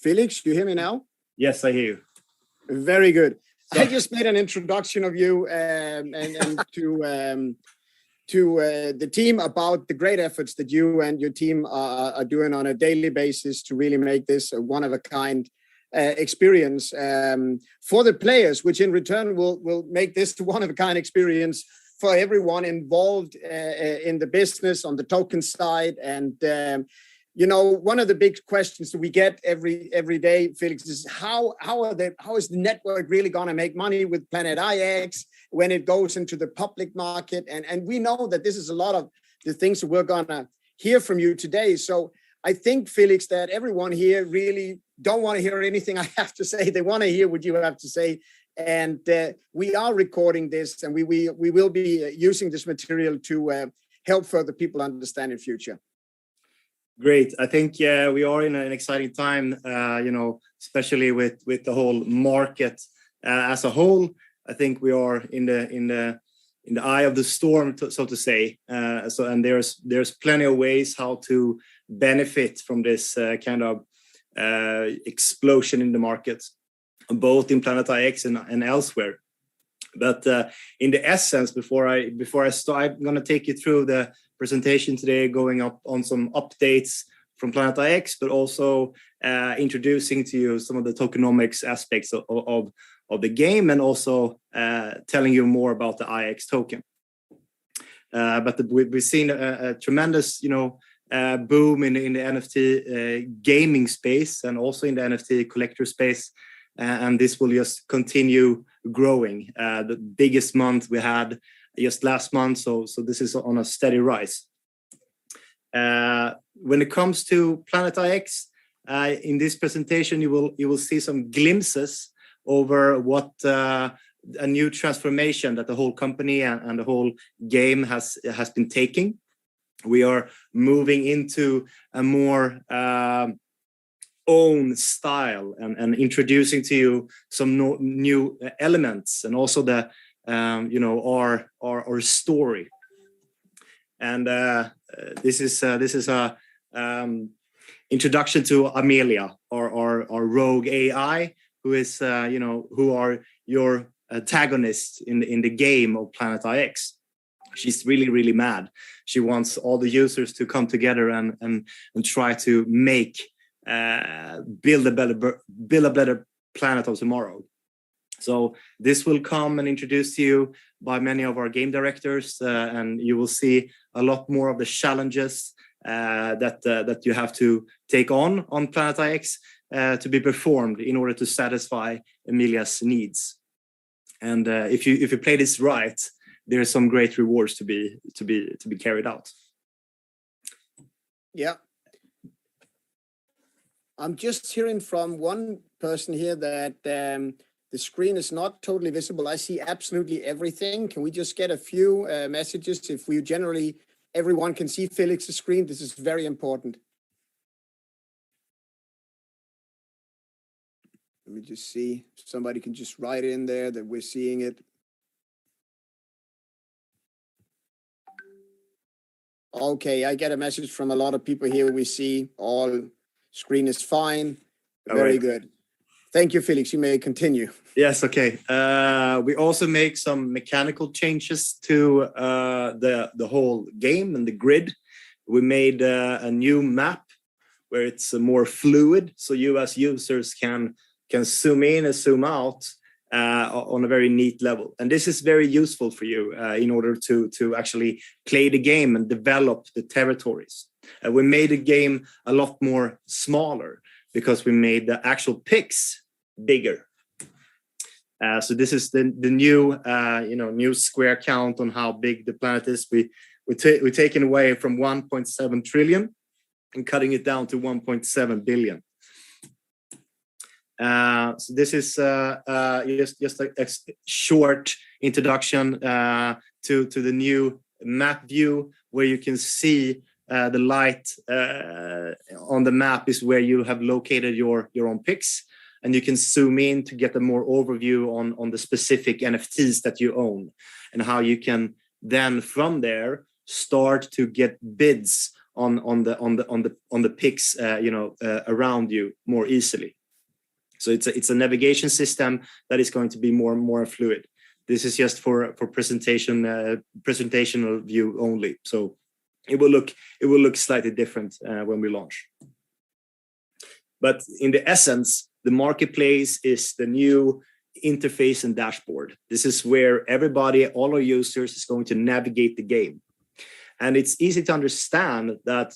Felix, you hear me now? Yes, I hear you. Very good. I just made an introduction of you and to the team about the great efforts that you and your team are doing on a daily basis to really make this a one-of-a-kind experience for the players, which in return will make this a one-of-a-kind experience for everyone involved in the business on the token side. And one of the big questions that we get every day, Felix, is how is the network really going to make money with Planet IX when it goes into the public market? And we know that this is a lot of the things that we're going to hear from you today. So I think, Felix, that everyone here really don't want to hear anything I have to say. They want to hear what you have to say. And we are recording this, and we will be using this material to help further people understand in future. Great. I think we are in an exciting time, especially with the whole market as a whole. I think we are in the eye of the storm, so to say. And there's plenty of ways how to benefit from this kind of explosion in the market, both in Planet IX and elsewhere. But in the essence, before I start, I'm going to take you through the presentation today, going up on some updates from Planet IX, but also introducing to you some of the tokenomics aspects of the game, and also telling you more about the IX token. But we've seen a tremendous, boom in the NFT gaming space, and also in the NFT collector space, and this will just continue growing. The biggest month we had just last month, so this is on a steady rise. When it comes to Planet IX, in this presentation you will see some glimpses over what a new transformation that the whole company and the whole game has been taking. We are moving into a more own style and introducing to you some new elements, and also the our story. And this is a introduction to Amelia, our rogue AI, who is who are your antagonists in the game of Planet IX. She's really mad. She wants all the users to come together and try to build a better planet of tomorrow. So this will come and introduce you by many of our game directors, and you will see a lot more of the challenges that you have to take on Planet IX to be performed in order to satisfy Amelia's needs. And if you play this right, there are some great rewards to be carried out. Yeah. I'm just hearing from one person here that the screen is not totally visible. I see absolutely everything. Can we just get a few messages? If we generally, everyone can see Felix's screen, this is very important. Let me just see. Somebody can just write in there that we're seeing it. Okay, I get a message from a lot of people here. We see all screen is fine. Very good. Thank you, Felix. You may continue. Yes, okay. We also make some mechanical changes to the whole game and the grid. We made a new map where it's more fluid, so you as users can zoom in and zoom out on a very neat level. And this is very useful for you in order to actually play the game and develop the territories. We made the game a lot more smaller because we made the actual picks bigger. So this is the new new square count on how big the planet is. We're taking away from 1.7 trillion and cutting it down to 1.7 billion. So this is just a short introduction to the new map view, where you can see the light on the map is where you have located your own picks, and you can zoom in to get a more overview on the specific NFTs that you own, and how you can then from there start to get bids on the picks around you more easily. So it's a navigation system that is going to be more fluid. This is just for presentational view only. So it will look slightly different when we launch. But in the essence, the marketplace is the new interface and dashboard. This is where everybody, all our users, is going to navigate the game. And it's easy to understand that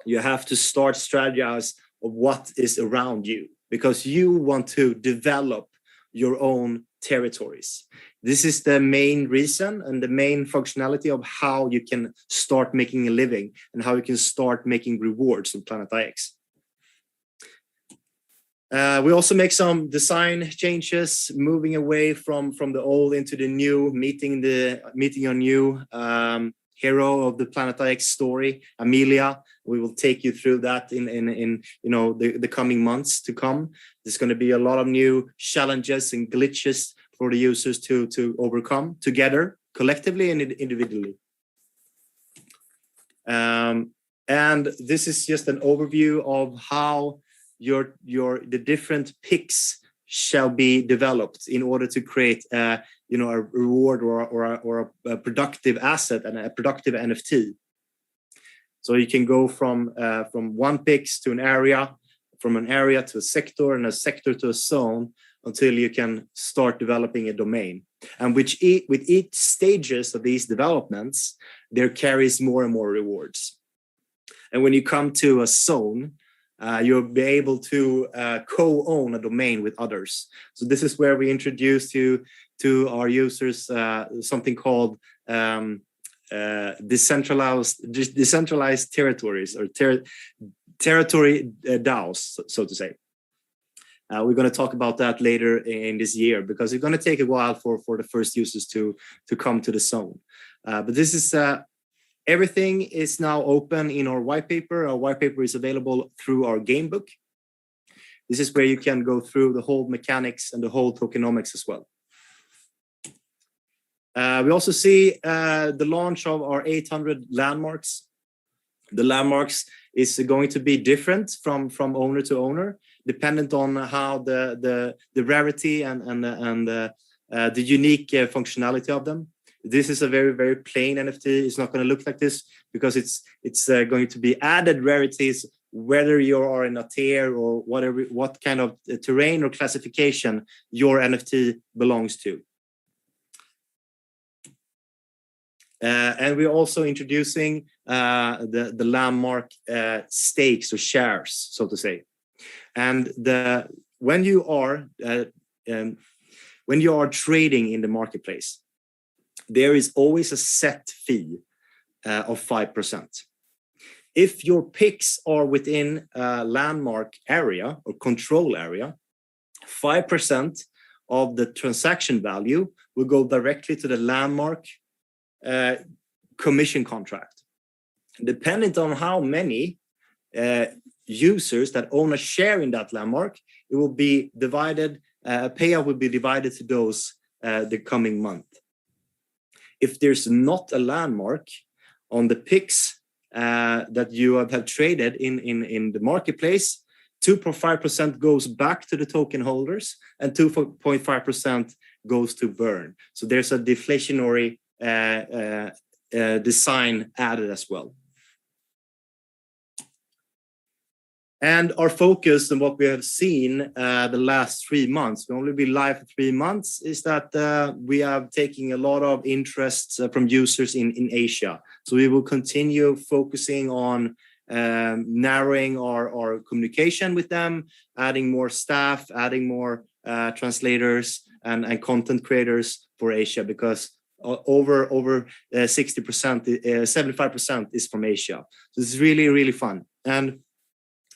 you have to start strategize of what is around you, because you want to develop your own territories. This is the main reason and the main functionality of how you can start making a living and how you can start making rewards on Planet IX. We also make some design changes, moving away from the old into the new, meeting a new hero of the Planet IX story, Amelia. We will take you through that in the coming months to come. There's going to be a lot of new challenges and glitches for the users to overcome together, collectively and individually. And this is just an overview of how the different picks shall be developed in order to create a reward or a productive asset and a productive NFT. So you can go from one picks to an area, from an area to a sector, and a sector to a zone, until you can start developing a domain. And with each stages of these developments, there carries more and more rewards. And when you come to a zone, you'll be able to co-own a domain with others. So this is where we introduce to our users something called decentralized territories, or territory DAOs, so to say. We're going to talk about that later in this year, because it's going to take a while for the first users to come to the zone. But this is everything is now open in our white paper. Our white paper is available through our game book. This is where you can go through the whole mechanics and the whole tokenomics as well. We also see the launch of our 800 landmarks. The landmarks is going to be different from owner to owner, dependent on how the rarity and the unique functionality of them. This is a very, very plain NFT. It's not going to look like this, because it's going to be added rarities, whether you are in a tier or what kind of terrain or classification your NFT belongs to. And we're also introducing the landmark stakes or shares, so to say. And when you are trading in the marketplace, there is always a set fee of 5%. If your picks are within a landmark area or control area, 5% of the transaction value will go directly to the landmark commission contract. Depending on how many users that own a share in that landmark, it will be divided, payout will be divided to those the coming month. If there's not a landmark on the picks that you have traded in the marketplace, 2.5% goes back to the token holders and 2.5% goes to burn. So there's a deflationary design added as well. And our focus and what we have seen the last 3 months, we only been live for 3 months, is that we are taking a lot of interest from users in Asia. So we will continue focusing on narrowing our communication with them, adding more staff, adding more translators and content creators for Asia, because over 60%, 75% is from Asia. So it's really, really fun. And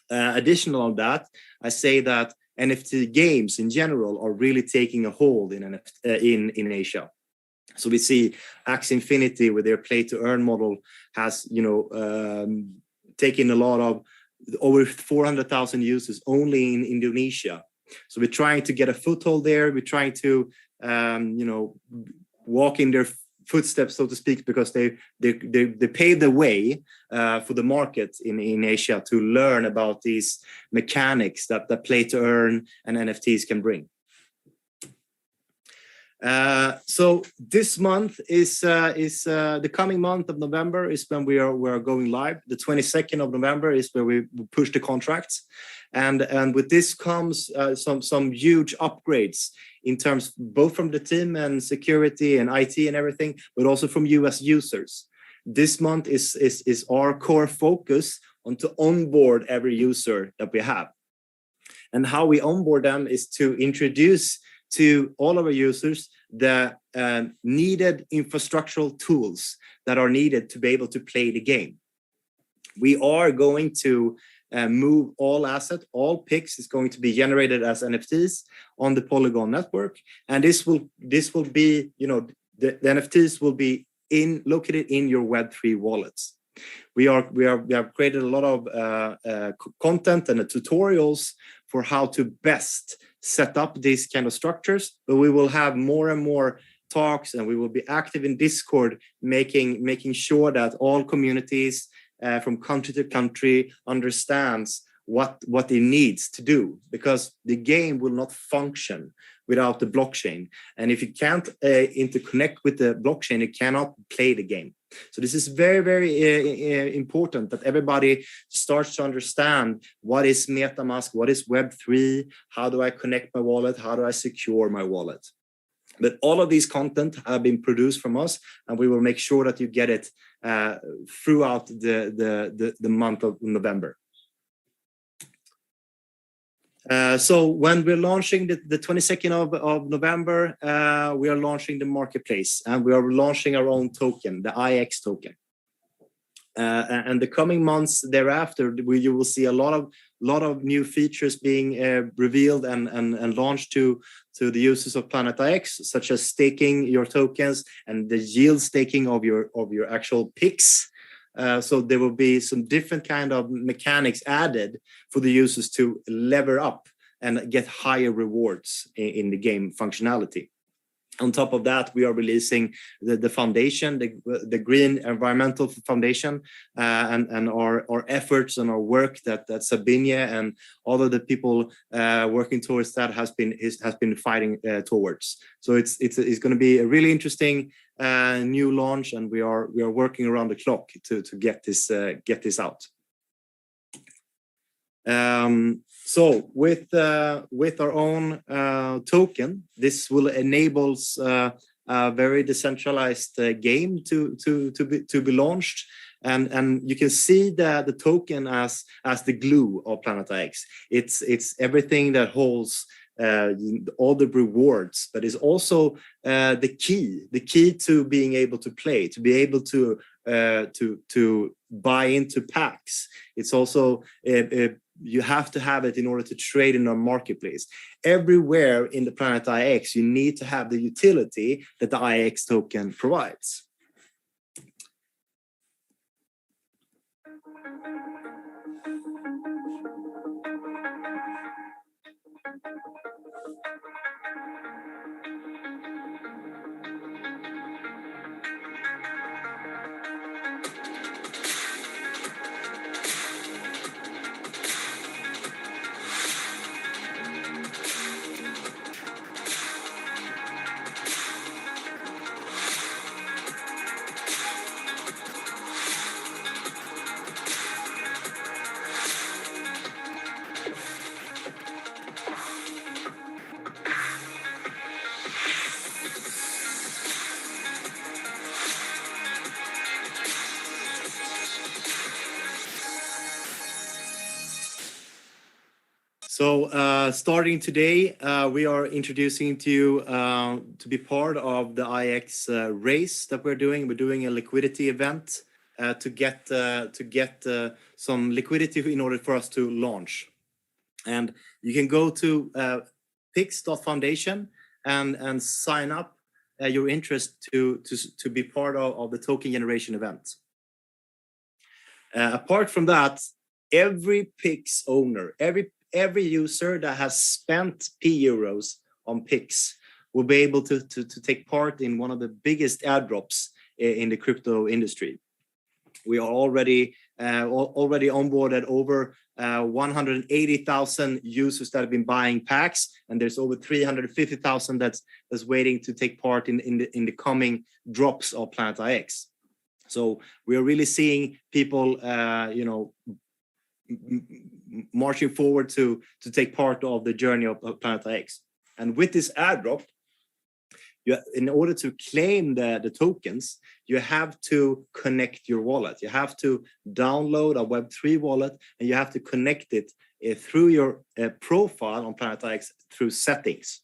additional on that, I say that NFT games in general are really taking a hold in Asia. So we see Axie Infinity with their play to earn model has taken a lot of over 400,000 users only in Indonesia. So we're trying to get a foothold there. We're trying to walk in their footsteps, so to speak, because they paved the way for the market in Asia to learn about these mechanics that play to earn and NFTs can bring. So this month is the coming month of November is when we are going live. The 22nd of November is where we push the contracts, and with this comes some huge upgrades in terms both from the team and security and IT and everything, but also from US users. This month is our core focus on to onboard every user that we have, and how we onboard them is to introduce to all of our users the needed infrastructural tools that are needed to be able to play the game. We are going to move all assets, all pics is going to be generated as NFTs on the Polygon network, and this will be, you know, the NFTs will be located in your Web3 wallets. We have created a lot of content and tutorials for how to best set up these kind of structures, but we will have more and more talks, and we will be active in Discord, making sure that all communities from country to country understands what it needs to do, because the game will not function without the blockchain, and if you can't interconnect with the blockchain, you cannot play the game. So this is very, very important that everybody starts to understand what is MetaMask, what is Web3, how do I connect my wallet, how do I secure my wallet. But all of these content have been produced from us, and we will make sure that you get it throughout the month of November. So when we're launching the 22nd of November, we are launching the marketplace, and we are launching our own token, the IX token. And the coming months thereafter, you will see a lot of new features being revealed and launched to the users of Planet IX, such as staking your tokens and the yield staking of your actual picks. So there will be some different kind of mechanics added for the users to lever up and get higher rewards in the game functionality. On top of that, we are releasing the foundation, the green environmental foundation, and our efforts and our work that Sabinia and all of the people working towards that has been fighting towards. So it's going to be a really interesting new launch, and we are working around the clock to get this out. So with our own token, this will enable a very decentralized game to be launched, and you can see the token as the glue of Planet IX. It's everything that holds all the rewards, but is also the key to being able to play, to be able to buy into packs. It's also you have to have it in order to trade in our marketplace. Everywhere in the Planet IX, you need to have the utility that the IX token provides. So starting today, we are introducing to you to be part of the IX race that we're doing. We're doing a liquidity event to get some liquidity in order for us to launch. And you can go to pix.foundation and sign up your interest to be part of the token generation event. Apart from that, every Pix owner, every user that has spent P euros on Pix will be able to take part in one of the biggest airdrops in the crypto industry. We are already onboarded over 180,000 users that have been buying packs, and there's over 350,000 that's waiting to take part in the coming drops of Planet IX. So we are really seeing people, marching forward to take part of the journey of Planet IX. And with this airdrop, in order to claim the tokens, you have to connect your wallet. You have to download a Web3 wallet, and you have to connect it through your profile on Planet IX through settings.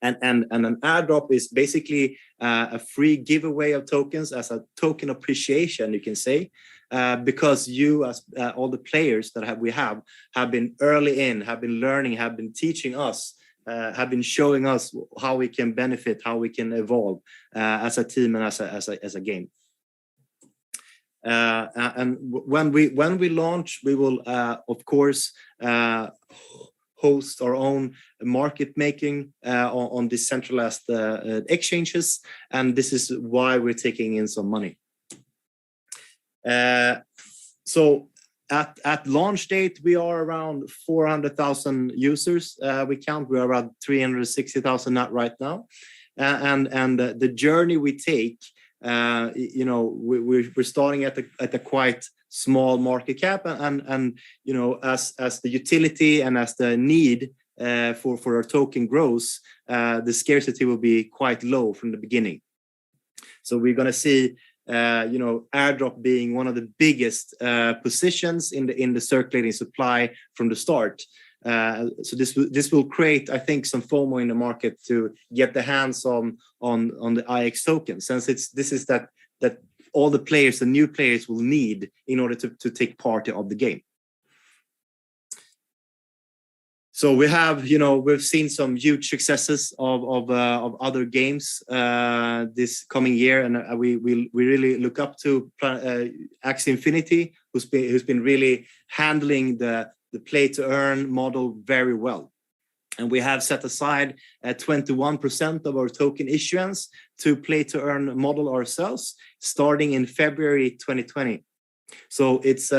And an airdrop is basically a free giveaway of tokens as a token appreciation, you can say, because you, as all the players that we have been early in, have been learning, have been teaching us, have been showing us how we can benefit, how we can evolve as a team and as a game. And when we launch, we will of course host our own market making on decentralized exchanges, and this is why we're taking in some money. So at launch date, we are around 400,000 users. We are around 360,000 right now, and the journey we take, we're starting at a quite small market cap, and as the utility and as the need for our token grows, the scarcity will be quite low from the beginning. So we're going to see airdrop being one of the biggest positions in the circulating supply from the start. So this will create, I think, some FOMO in the market to get the hands on the IX token, since this is that all the players, the new players, will need in order to take part of the game. So we have, we've seen some huge successes of other games this coming year, and we really look up to Axie Infinity, who's been really handling the play to earn model very well. And we have set aside 21% of our token issuance to play to earn model ourselves, starting in February 2020. So it's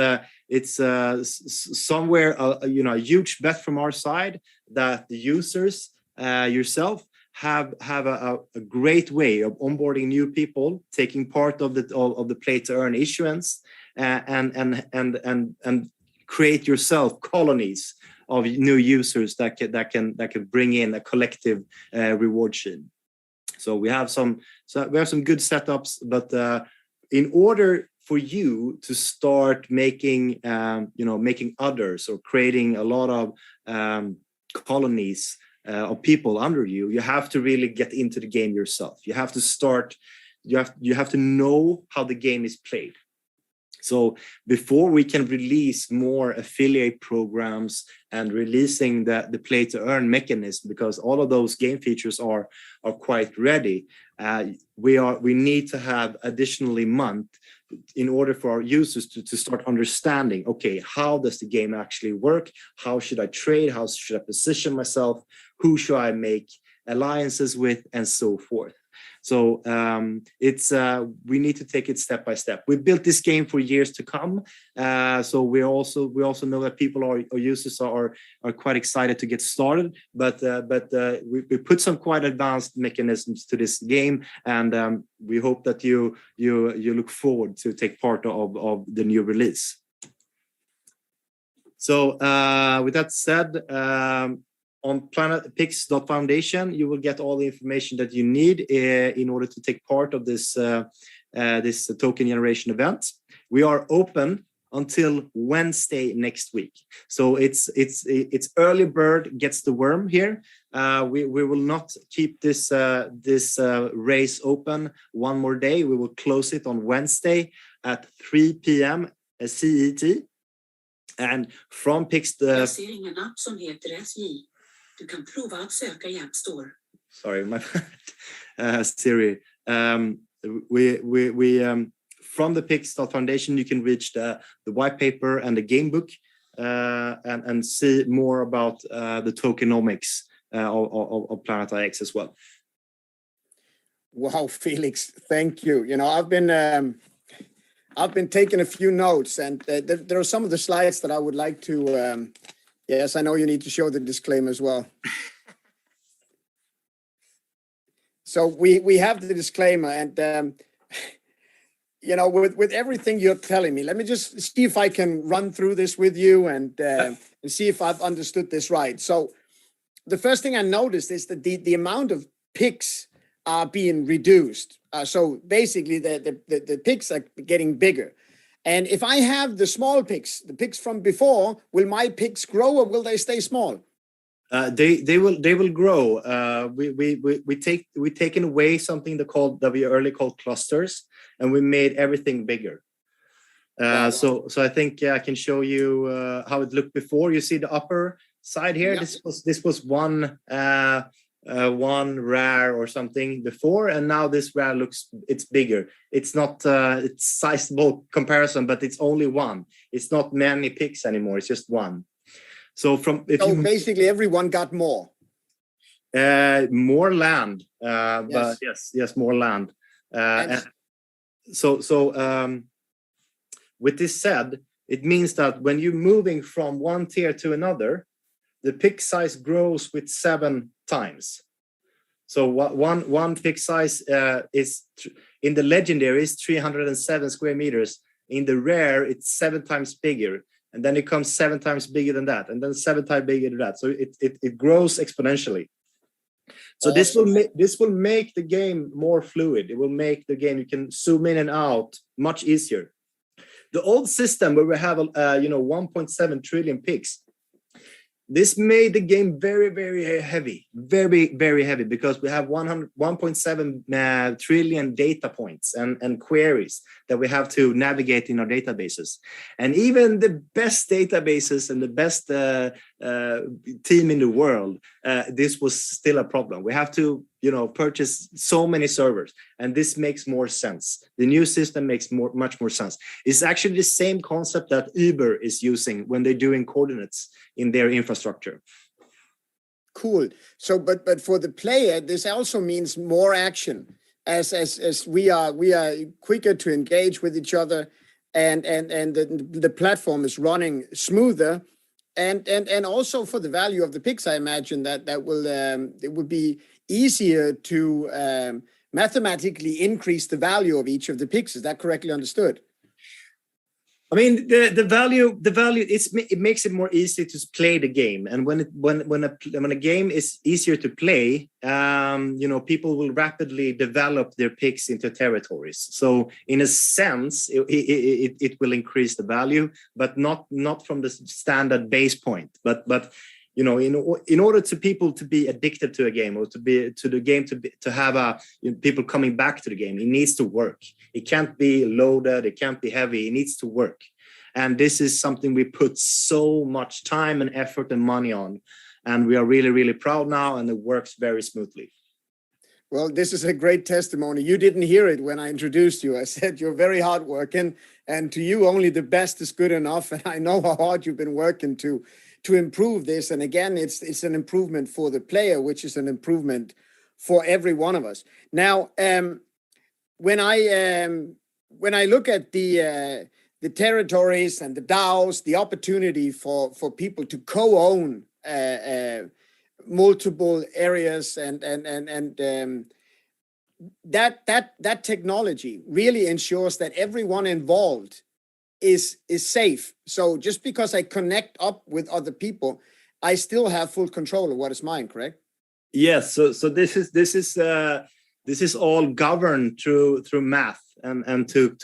somewhere a huge bet from our side that the users yourself have a great way of onboarding new people, taking part of the play to earn issuance, and create yourself colonies of new users that can bring in a collective reward chain. So we have some good setups, but in order for you to start making making others or creating a lot of colonies of people under you, you have to really get into the game yourself. You have to start. You have to know how the game is played. So before we can release more affiliate programs and releasing the play to earn mechanism, because all of those game features are quite ready, we need to have additionally month in order for our users to start understanding, okay, how does the game actually work? How should I trade? How should I position myself? Who should I make alliances with, and so forth. So we need to take it step by step. We built this game for years to come. So we also know that people or users are quite excited to get started. But we put some quite advanced mechanisms to this game, and we hope that you look forward to take part of the new release. So with that said, on planetpix.foundation, you will get all the information that you need in order to take part of this token generation event. We are open until Wednesday next week, so it's early bird gets the worm here. We will not keep this race open one more day. We will close it on Wednesday at 3 p.m. CET, and from Pix. Jag ser ingen app som heter SJ. Du kan prova att söka i App Store. Sorry, my Siri. From the Pix Foundation, you can reach the white paper and the game book, and see more about the tokenomics of Planet IX as well. Wow, Felix, thank you. You know, I've been taking a few notes, and there are some of the slides that I would like to. Yes, I know you need to show the disclaimer as well. So we have the disclaimer, and you know, with everything you're telling me, let me just see if I can run through this with you and see if I've understood this right. So the first thing I noticed is that the amount of picks are being reduced. So basically, the picks are getting bigger. And if I have the small picks, the picks from before, will my picks grow or will they stay small? They will grow. We taken away something that we earlier called clusters, and we made everything bigger. Wow. So I think I can show you how it looked before. You see the upper side here. Yeah. This was one rare or something before, and now this rare it's bigger. It's not it's sizable comparison, but it's only one. It's not many picks anymore. It's just one. So basically everyone got more. More land. Yes. But yes, more land. So with this said, it means that when you're moving from one tier to another, the pick size grows with 7 times. So one pick size is in the legendary is 307 square meters. In the rare, it's 7 times bigger, and then it comes 7 times bigger than that, and then 7 times bigger than that. So it grows exponentially. So awesome. This will make the game more fluid. It will make the game, you can zoom in and out much easier. The old system where we have 1.7 trillion picks, this made the game very, very heavy, very, very heavy, because we have 1.7 trillion data points and queries that we have to navigate in our databases. And even the best databases and the best team in the world, this was still a problem. We have to, purchase so many servers, and this makes more sense. The new system makes much more sense. It's actually the same concept that Uber is using when they're doing coordinates in their infrastructure. Cool. So, but for the player, this also means more action, as we are quicker to engage with each other, and the platform is running smoother, and also for the value of the picks, I imagine that will it would be easier to mathematically increase the value of each of the picks. Is that correctly understood? I mean, the value it makes it more easy to play the game, and when a game is easier to play, people will rapidly develop their picks into territories. So in a sense, it will increase the value, but not from the standard base point. But in order to people to be addicted to a game, or to have people coming back to the game, it needs to work. It can't be loaded. It can't be heavy. It needs to work. And this is something we put so much time and effort and money on. And we are really, really proud now, and it works very smoothly. Well, this is a great testimony. You didn't hear it when I introduced you. I said you're very hardworking, and to you, only the best is good enough. And I know how hard you've been working to improve this. And again, it's an improvement for the player, which is an improvement for every one of us. Now, when I look at the territories and the DAOs, the opportunity for people to co-own multiple areas, and that technology really ensures that everyone involved is safe. So just because I connect up with other people, I still have full control of what is mine, correct? Yes. So this is all governed through math and to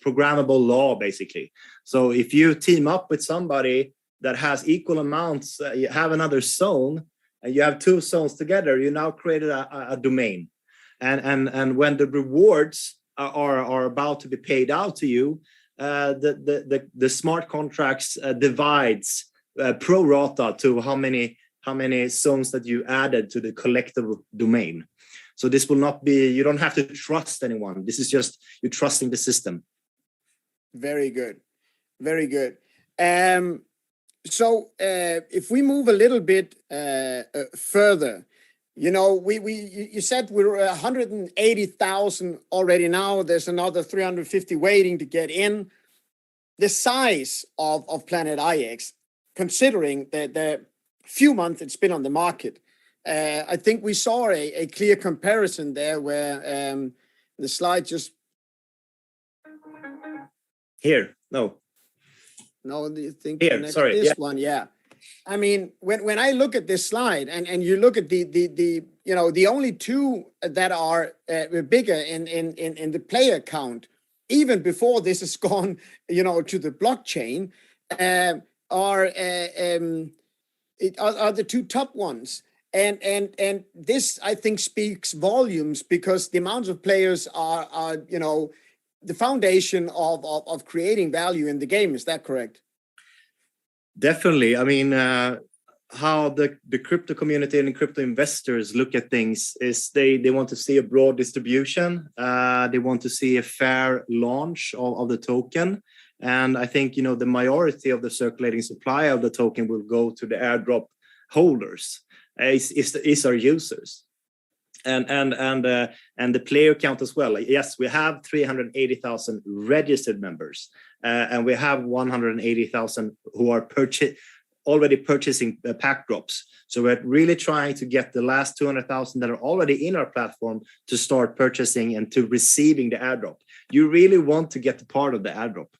programmable law, basically. So if you team up with somebody that has equal amounts, you have another zone, and you have 2 zones together, you now created a domain, and when the rewards are about to be paid out to you, the smart contracts divides pro rata to how many zones that you added to the collective domain. So this will not be, you don't have to trust anyone. This is just you trusting the system. Very good. Very good. So if we move a little bit further, you said we're 180,000 already now. There's another 350 waiting to get in. The size of Planet IX, considering the few months it's been on the market, I think we saw a clear comparison there where the slide just... Here, no. No, do you think here? Sorry, this one? Yeah. I mean, when I look at this slide and you look at the only two that are bigger in the player count, even before this has gone, to the blockchain, are the two top ones. And this, I think, speaks volumes, because the amounts of players are the foundation of creating value in the game. Is that correct? Definitely. I mean, how the crypto community and crypto investors look at things is they want to see a broad distribution. They want to see a fair launch of the token. And I think, the majority of the circulating supply of the token will go to the airdrop holders, is our users. And the player count as well. Yes, we have 380,000 registered members, and we have 180,000 who are already purchasing pack drops. So we're really trying to get the last 200,000 that are already in our platform to start purchasing and to receiving the airdrop. You really want to get the part of the airdrop,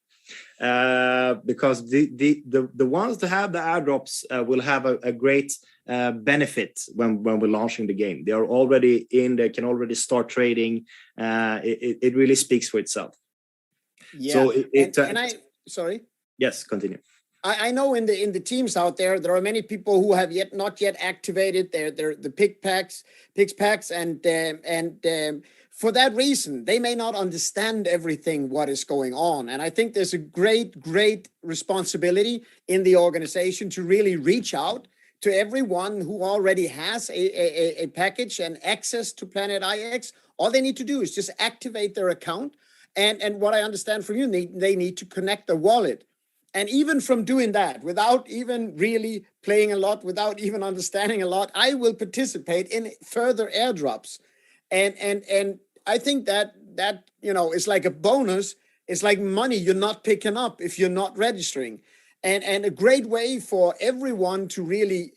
because the ones that have the airdrops will have a great benefit when we're launching the game. They are already in, they can already start trading. It really speaks for itself. Yeah. So sorry. Yes, continue. I know in the teams out there are many people who have not yet activated the PIX packs, and for that reason, they may not understand everything what is going on. And I think there's a great responsibility in the organization to really reach out to everyone who already has a package and access to Planet IX. All they need to do is just activate their account. And what I understand from you, they need to connect the wallet. And even from doing that, without even really playing a lot, without even understanding a lot, I will participate in further airdrops. And I think that is like a bonus. It's like money you're not picking up if you're not registering. And a great way for everyone to really,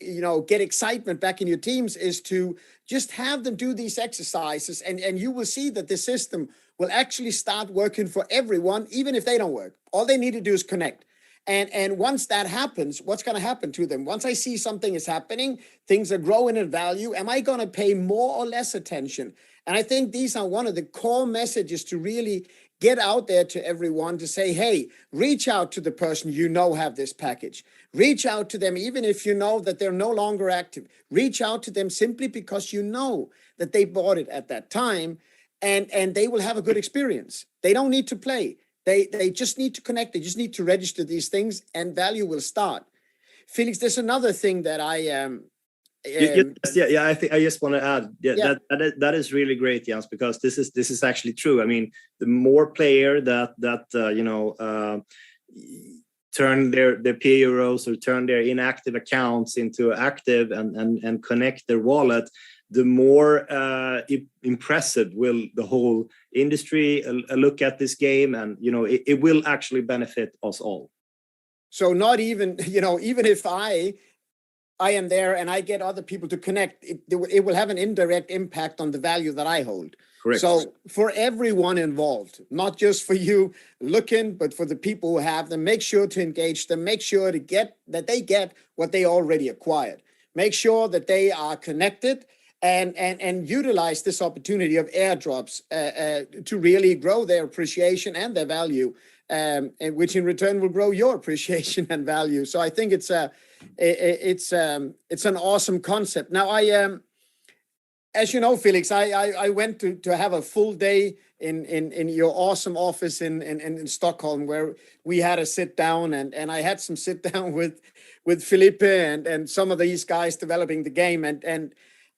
get excitement back in your teams is to just have them do these exercises, and you will see that the system will actually start working for everyone, even if they don't work. All they need to do is connect. And once that happens, what's going to happen to them? Once I see something is happening, things are growing in value, am I going to pay more or less attention? And I think these are one of the core messages to really get out there to everyone, to say, hey, reach out to the person have this package. Reach out to them, even if you know that they're no longer active. Reach out to them simply because you know that they bought it at that time, and they will have a good experience. They don't need to play. They just need to connect. They just need to register these things, and value will start. Felix, there's another thing that I I think I just want to add that is really great, Jens, because this is actually true. I mean, the more player that turn their PUROs or turn their inactive accounts into active and connect their wallet, the more impressive will the whole industry look at this game, and it will actually benefit us all. So not even even if I am there and I get other people to connect, it will have an indirect impact on the value that I hold. Correct. So for everyone involved, not just for you looking, but for the people who have them, make sure to engage them, make sure to get what they already acquired. Make sure that they are connected and utilize this opportunity of airdrops to really grow their appreciation and their value, and which in return will grow your appreciation and value. So I think it's an awesome concept. Now, as you know, Felix, I went to have a full day in your awesome office in Stockholm, where we had a sit down, and I had some sit down with Felipe and some of these guys developing the game, and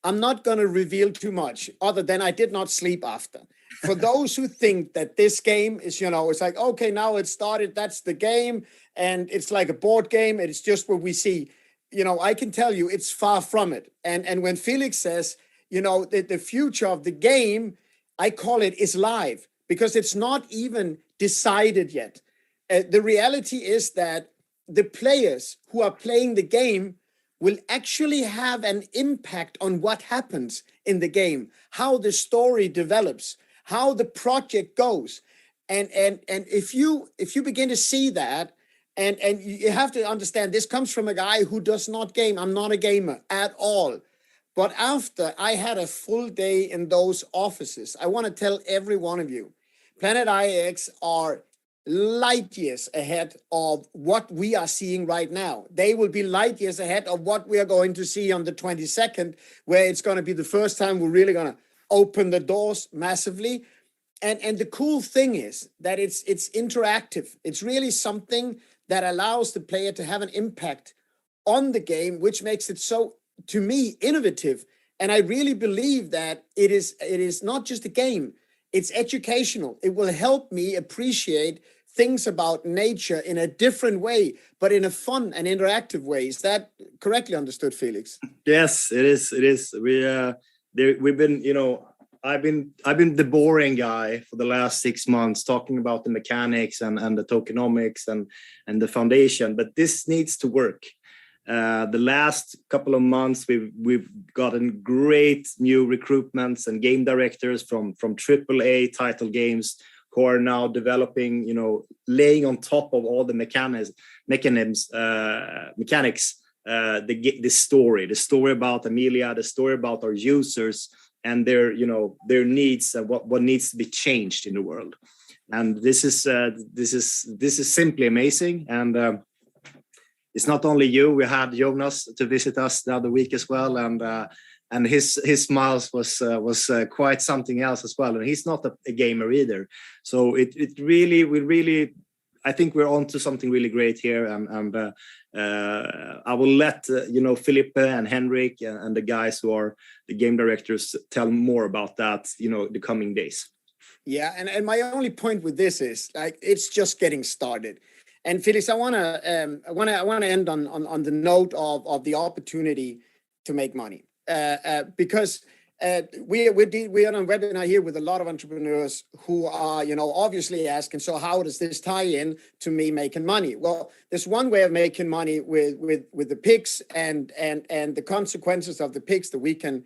I'm not going to reveal too much other than I did not sleep after. For those who think that this game is, it's like, okay, now it started, that's the game, and it's like a board game, and it's just what we see. I can tell you it's far from it. And when Felix says, that the future of the game, I call it, is live, because it's not even decided yet. The reality is that the players who are playing the game will actually have an impact on what happens in the game, how the story develops, how the project goes. And if you begin to see that, and you have to understand, this comes from a guy who does not game. I'm not a gamer at all. But after I had a full day in those offices, I want to tell every one of you, Planet IX are light years ahead of what we are seeing right now. They will be light years ahead of what we are going to see on the 22nd, where it's going to be the first time we're really going to open the doors massively. And the cool thing is that it's interactive. It's really something that allows the player to have an impact on the game, which makes it so, to me, innovative. And I really believe that it is not just a game, it's educational. It will help me appreciate things about nature in a different way, but in a fun and interactive way. Is that correctly understood, Felix? Yes, it is. It is. We've been, I've been the boring guy for the last 6 months, talking about the mechanics and the tokenomics and the foundation, but this needs to work. The last couple of months, we've gotten great new recruitments and game directors from AAA title games who are now developing, laying on top of all the mechanics, the story about Amelia, the story about our users and their needs and what needs to be changed in the world. And this is simply amazing. And it's not only you. We had Jonas to visit us the other week as well, and his smiles was quite something else as well. And he's not a gamer either. So I think we're onto something really great here. And I will let Felipe and Henrik and the guys who are the game directors tell more about that the coming days. Yeah, and my only point with this is, like, it's just getting started. And Felix, I want to end on the note of the opportunity to make money, because we are on a webinar here with a lot of entrepreneurs who are obviously asking, so how does this tie in to me making money? Well, there's one way of making money with the picks and the consequences of the picks that we can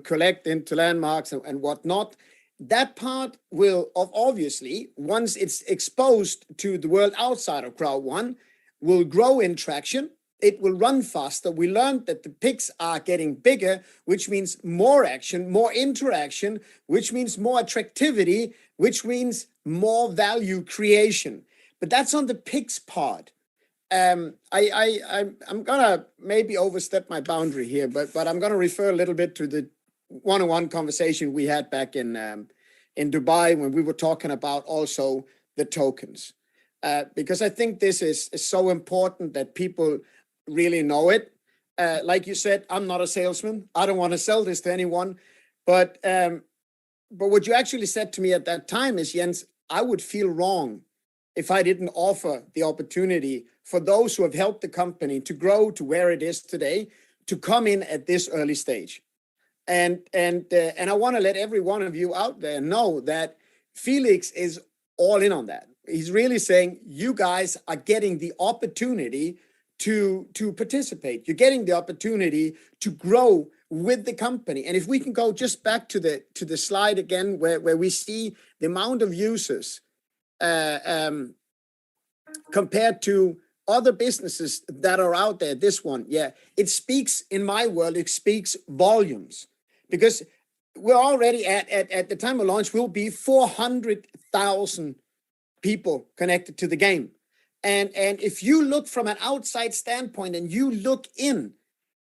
collect into landmarks and whatnot. That part will, obviously, once it's exposed to the world outside of CROWD1, will grow in traction. It will run faster. We learned that the picks are getting bigger, which means more action, more interaction, which means more attractivity, which means more value creation. But that's on the picks part. I'm gonna maybe overstep my boundary here, but I'm gonna refer a little bit to the one-on-one conversation we had back in Dubai when we were talking about also the tokens, because I think this is so important that people really know it. Like you said, I'm not a salesman. I don't want to sell this to anyone, but what you actually said to me at that time is, Jens, I would feel wrong if I didn't offer the opportunity for those who have helped the company to grow to where it is today to come in at this early stage. And I want to let every one of you out there know that Felix is all in on that. He's really saying you guys are getting the opportunity to participate. You're getting the opportunity to grow with the company. And if we can go just back to the slide again, where we see the amount of users compared to other businesses that are out there, this one, it speaks, in my world, it speaks volumes. Because we're already at the time of launch, we'll be 400,000 people connected to the game. And if you look from an outside standpoint and you look in,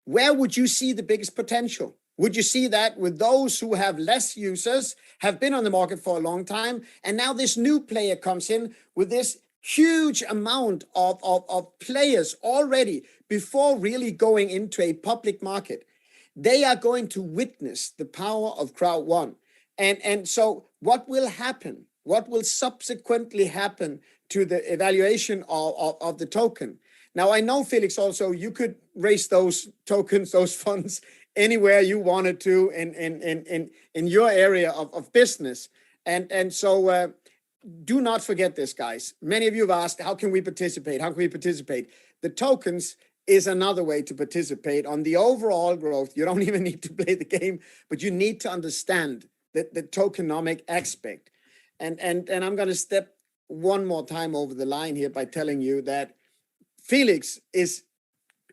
where would you see the biggest potential? Would you see that with those who have less users, have been on the market for a long time, and now this new player comes in with this huge amount of players already before really going into a public market? They are going to witness the power of CROWD1. And so what will happen? What will subsequently happen to the evaluation of the token. Now, I know, Felix, also you could raise those tokens, those funds, anywhere you wanted to in your area of business. And so do not forget this, guys. Many of you have asked, how can we participate? How can we participate? The tokens is another way to participate on the overall growth. You don't even need to play the game, but you need to understand the tokenomic aspect. And I'm going to step one more time over the line here by telling you that Felix is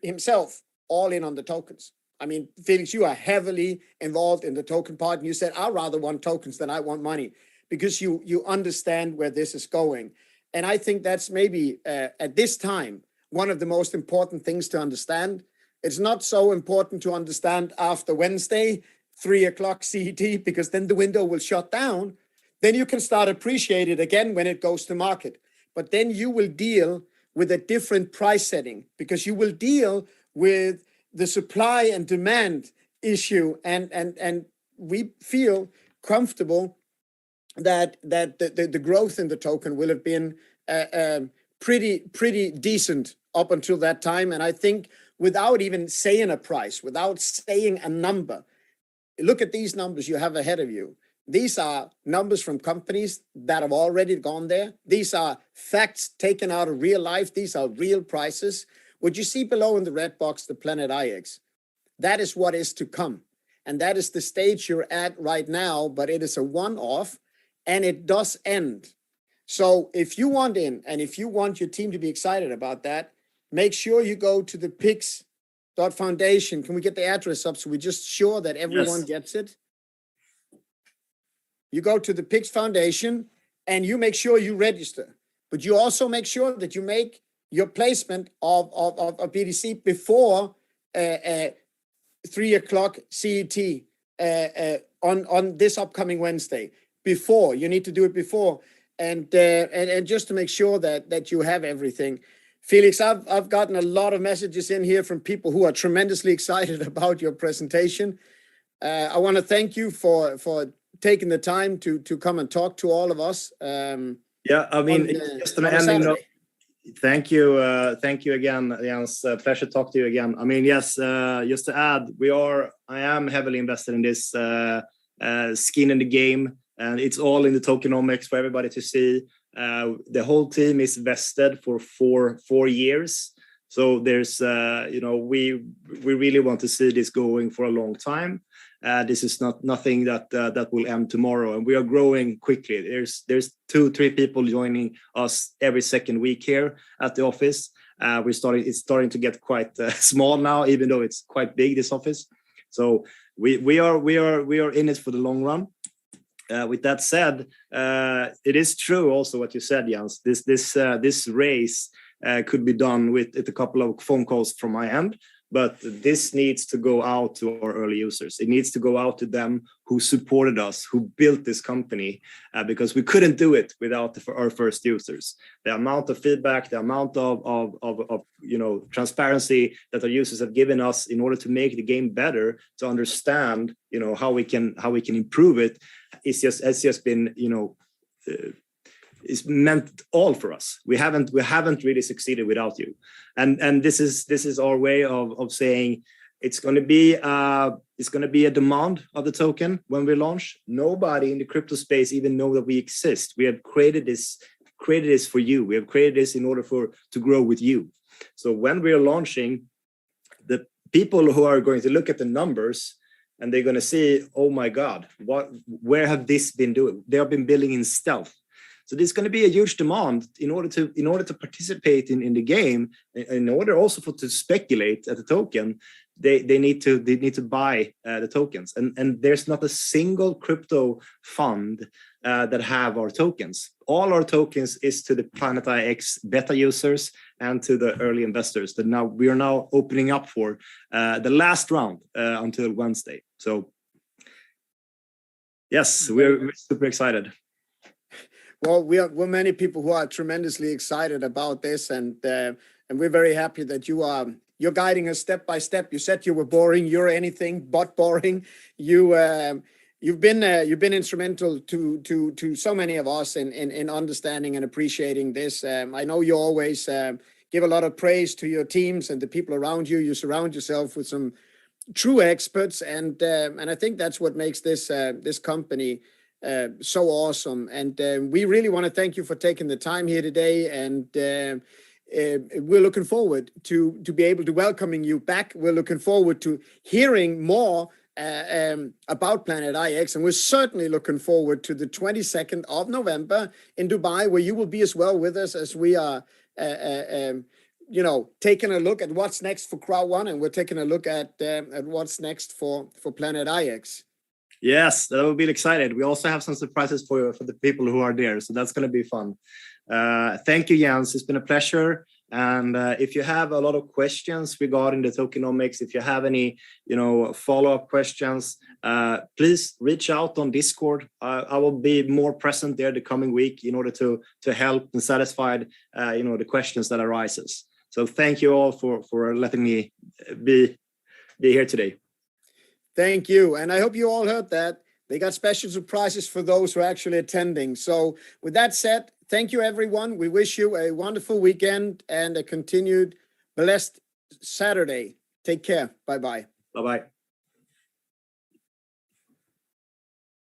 himself all in on the tokens. I mean, Felix, you are heavily involved in the token part, and you said, I rather want tokens than I want money, because you understand where this is going. And I think that's maybe at this time, one of the most important things to understand. It's not so important to understand after Wednesday, 3 o'clock CET, because then the window will shut down. Then you can start appreciate it again when it goes to market. But then you will deal with a different price setting, because you will deal with the supply and demand issue. And we feel comfortable that the growth in the token will have been pretty decent up until that time. And I think without even saying a price, without saying a number, look at these numbers you have ahead of you. These are numbers from companies that have already gone there. These are facts taken out of real life. These are real prices. What you see below in the red box, the Planet IX, that is what is to come. And that is the stage you're at right now, but it is a one-off and it does end. So if you want in, and if you want your team to be excited about that, make sure you go to the pix.foundation. Can we get the address up so we're just sure that everyone gets it? You go to the Pix Foundation and you make sure you register, but you also make sure that you make your placement of BTC before 3 o'clock CET on this upcoming Wednesday. Before, you need to do it before, and just to make sure that you have everything. Felix, I've gotten a lot of messages in here from people who are tremendously excited about your presentation. I want to thank you for taking the time to come and talk to all of us. Yeah, I mean, just an ending note. Thank you again, Jens. Pleasure to talk to you again. I mean, yes, just to add, I am heavily invested in this skin in the game, and it's all in the tokenomics for everybody to see. The whole team is vested for four years. So there's, we really want to see this going for a long time. This is nothing that will end tomorrow, and we are growing quickly. There's 2-3 people joining us every second week here at the office. It's starting to get quite small now, even though it's quite big, this office. So we are in it for the long run. With that said, it is true also what you said, Jens. This race could be done with a couple of phone calls from my end, but this needs to go out to our early users. It needs to go out to them who supported us, who built this company, because we couldn't do it without our first users. The amount of feedback, the amount of transparency that our users have given us in order to make the game better, to understand how we can improve it, has just been is meant all for us. We haven't really succeeded without you, and this is our way of saying it's going to be a demand of the token when we launch. Nobody in the crypto space even know that we exist. We have created this for you. We have created this in order to grow with you. So when we are launching, the people who are going to look at the numbers and they're going to see, oh my God, where have this been doing? They have been building in stealth. So there's going to be a huge demand in order to participate in the game, in order also to speculate at the token. They need to buy the tokens, and there's not a single crypto fund that have our tokens. All our tokens is to the Planet IX beta users and to the early investors that we are now opening up for the last round until Wednesday. So yes, we're super excited. Well, we're many people who are tremendously excited about this, and we're very happy that you're guiding us step by step. You said you were boring. You're anything but boring. You You've been instrumental to so many of us in understanding and appreciating this. I know you always give a lot of praise to your teams and the people around you. You surround yourself with some true experts, and I think that's what makes this company so awesome. And we really want to thank you for taking the time here today. And we're looking forward to be able to welcoming you back. We're looking forward to hearing more about Planet IX, and we're certainly looking forward to the 22nd of November in Dubai, where you will be as well with us as we are taking a look at what's next for CROWD1, and we're taking a look at what's next for Planet IX. Yes, that will be excited. We also have some surprises for the people who are there, so that's going to be fun. Thank you, Jens. It's been a pleasure. And if you have a lot of questions regarding the tokenomics, if you have any, follow-up questions, please reach out on Discord. I will be more present there the coming week in order to help and satisfy, the questions that arises. So thank you all for letting me be here today. Thank you. And I hope you all heard that. They got special surprises for those who are actually attending. So with that said, thank you, everyone. We wish you a wonderful weekend and a continued blessed Saturday. Take care. Bye-bye. Bye-bye.